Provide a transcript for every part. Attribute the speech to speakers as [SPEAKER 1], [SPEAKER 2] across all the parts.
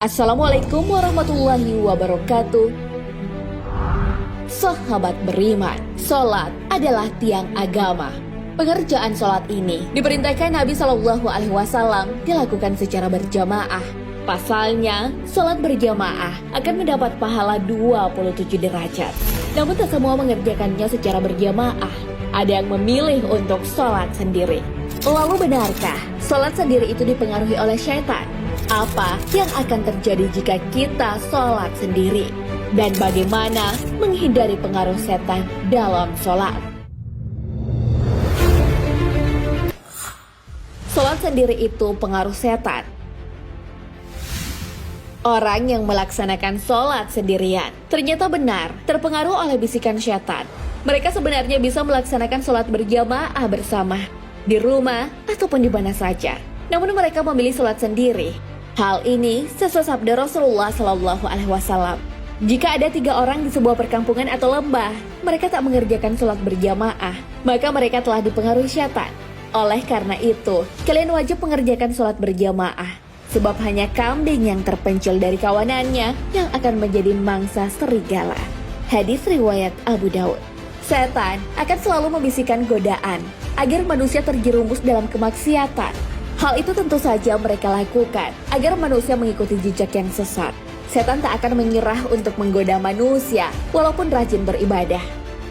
[SPEAKER 1] Assalamualaikum warahmatullahi wabarakatuh. Sahabat beriman, sholat adalah tiang agama. Pengerjaan sholat ini diperintahkan Nabi Shallallahu Alaihi Wasallam dilakukan secara berjamaah. Pasalnya, sholat berjamaah akan mendapat pahala 27 derajat. Namun tak semua mengerjakannya secara berjamaah. Ada yang memilih untuk sholat sendiri. Lalu benarkah sholat sendiri itu dipengaruhi oleh syaitan? Apa yang akan terjadi jika kita sholat sendiri? Dan bagaimana menghindari pengaruh setan dalam sholat? Sholat sendiri itu pengaruh setan. Orang yang melaksanakan sholat sendirian ternyata benar terpengaruh oleh bisikan syaitan. Mereka sebenarnya bisa melaksanakan sholat berjamaah bersama, di rumah ataupun di mana saja. Namun mereka memilih sholat sendiri. Hal ini sesuai sabda Rasulullah Shallallahu Alaihi Wasallam. Jika ada 3 orang di sebuah perkampungan atau lembah, mereka tak mengerjakan sholat berjamaah, maka mereka telah dipengaruhi syaitan. Oleh karena itu, kalian wajib mengerjakan sholat berjamaah. Sebab hanya kambing yang terpencil dari kawanannya yang akan menjadi mangsa serigala. Hadis riwayat Abu Daud. Setan akan selalu membisikkan godaan agar manusia terjerumus dalam kemaksiatan. Hal itu tentu saja mereka lakukan agar manusia mengikuti jejak yang sesat. Setan tak akan menyerah untuk menggoda manusia walaupun rajin beribadah.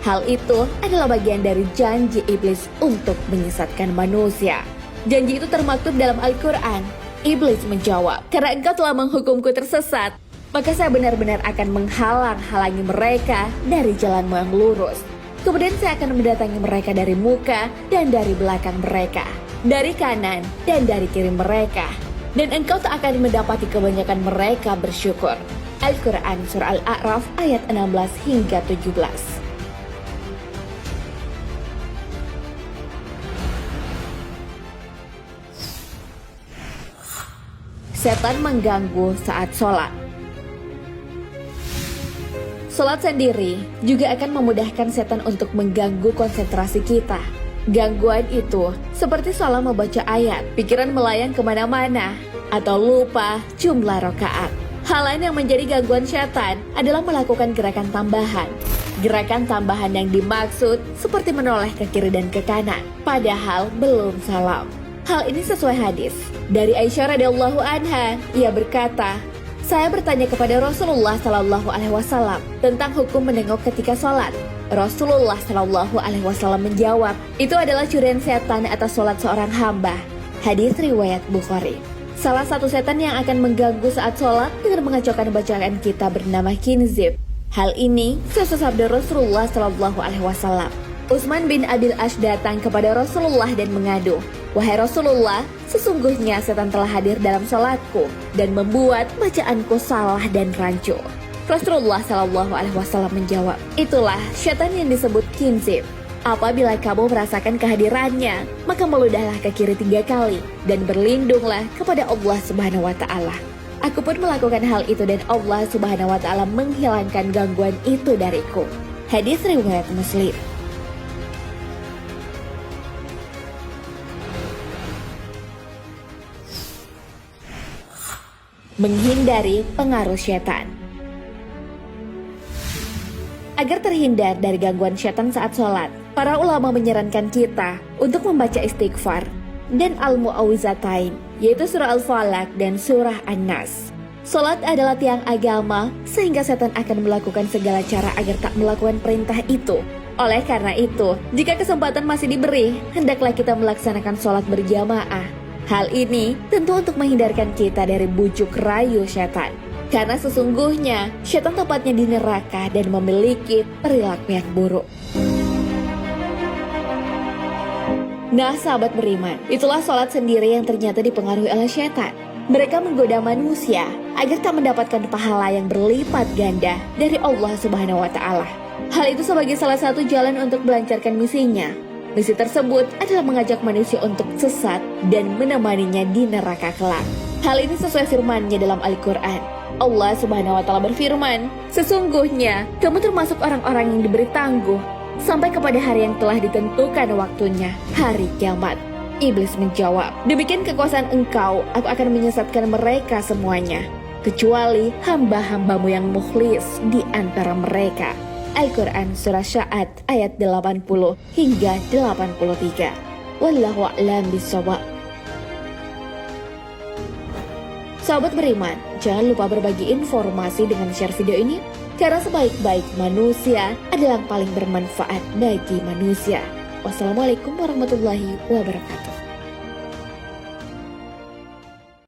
[SPEAKER 1] Hal itu adalah bagian dari janji iblis untuk menyesatkan manusia. Janji itu termaktub dalam Al-Quran. Iblis menjawab, "Karena engkau telah menghukumku tersesat, maka saya benar-benar akan menghalang-halangi mereka dari jalanmu yang lurus. Kemudian saya akan mendatangi mereka dari muka dan dari belakang mereka, dari kanan dan dari kiri mereka. Dan engkau tak akan mendapati kebanyakan mereka bersyukur." Al-Quran Surah Al-A'raf ayat 16 hingga 17. Setan mengganggu saat sholat. Sholat sendiri juga akan memudahkan setan untuk mengganggu konsentrasi kita. Gangguan itu seperti salah membaca ayat, pikiran melayang kemana-mana, atau lupa jumlah rakaat. Hal lain yang menjadi gangguan setan adalah melakukan gerakan tambahan. Gerakan tambahan yang dimaksud seperti menoleh ke kiri dan ke kanan, padahal belum salam. Hal ini sesuai hadis dari Aisyah radhiyallahu anha. Ia berkata, "Saya bertanya kepada Rasulullah Shallallahu Alaihi Wasallam tentang hukum menengok ketika sholat. Rasulullah Shallallahu Alaihi Wasallam menjawab, itu adalah curian setan atas sholat seorang hamba." Hadis riwayat Bukhari. Salah satu setan yang akan mengganggu saat sholat dengan mengacaukan bacaan kita bernama kinzib. Hal ini sesuai sabda Rasulullah Shallallahu Alaihi Wasallam. Utsman bin Abil As datang kepada Rasulullah dan mengadu, "Wahai Rasulullah, sesungguhnya setan telah hadir dalam sholatku dan membuat bacaanku salah dan rancu." Rasulullah Shallallahu Alaihi Wasallam menjawab, "Itulah syaitan yang disebut kinzib. Apabila kamu merasakan kehadirannya, maka meludahlah ke kiri 3 kali dan berlindunglah kepada Allah Subhanahu Wa Taala. Aku pun melakukan hal itu dan Allah Subhanahu Wa Taala menghilangkan gangguan itu dariku." Hadis riwayat Muslim. Menghindari pengaruh syaitan. Agar terhindar dari gangguan syaitan saat sholat, para ulama menyarankan kita untuk membaca istighfar dan al-mu'awwizatain, yaitu surah Al-Falaq dan surah An-Nas. Sholat adalah tiang agama, sehingga setan akan melakukan segala cara agar tak melakukan perintah itu. Oleh karena itu, jika kesempatan masih diberi, hendaklah kita melaksanakan sholat berjamaah. Hal ini tentu untuk menghindarkan kita dari bujuk rayu syaitan. Karena sesungguhnya syaitan tempatnya di neraka dan memiliki perilaku yang buruk. Nah sahabat beriman, itulah sholat sendiri yang ternyata dipengaruhi oleh syaitan. Mereka menggoda manusia agar tak mendapatkan pahala yang berlipat ganda dari Allah Subhanahu Wa Taala. Hal itu sebagai salah satu jalan untuk melancarkan misinya. Misi tersebut adalah mengajak manusia untuk sesat dan menemaninya di neraka kelak. Hal ini sesuai firman-Nya dalam Al-Quran. Allah Subhanahu Wa Taala berfirman, "Sesungguhnya kamu termasuk orang-orang yang diberi tangguh sampai kepada hari yang telah ditentukan waktunya, hari kiamat." Iblis menjawab, "Demikian kekuasaan engkau, aku akan menyesatkan mereka semuanya." kecuali hamba-hambamu yang mukhlis di antara mereka. Al-Quran Surah Sya'ad ayat 80 hingga 83. Wallahu a'lam bishawab. Sahabat beriman, jangan lupa berbagi informasi dengan share video ini, karena sebaik-baik manusia adalah yang paling bermanfaat bagi manusia. Wassalamualaikum warahmatullahi wabarakatuh.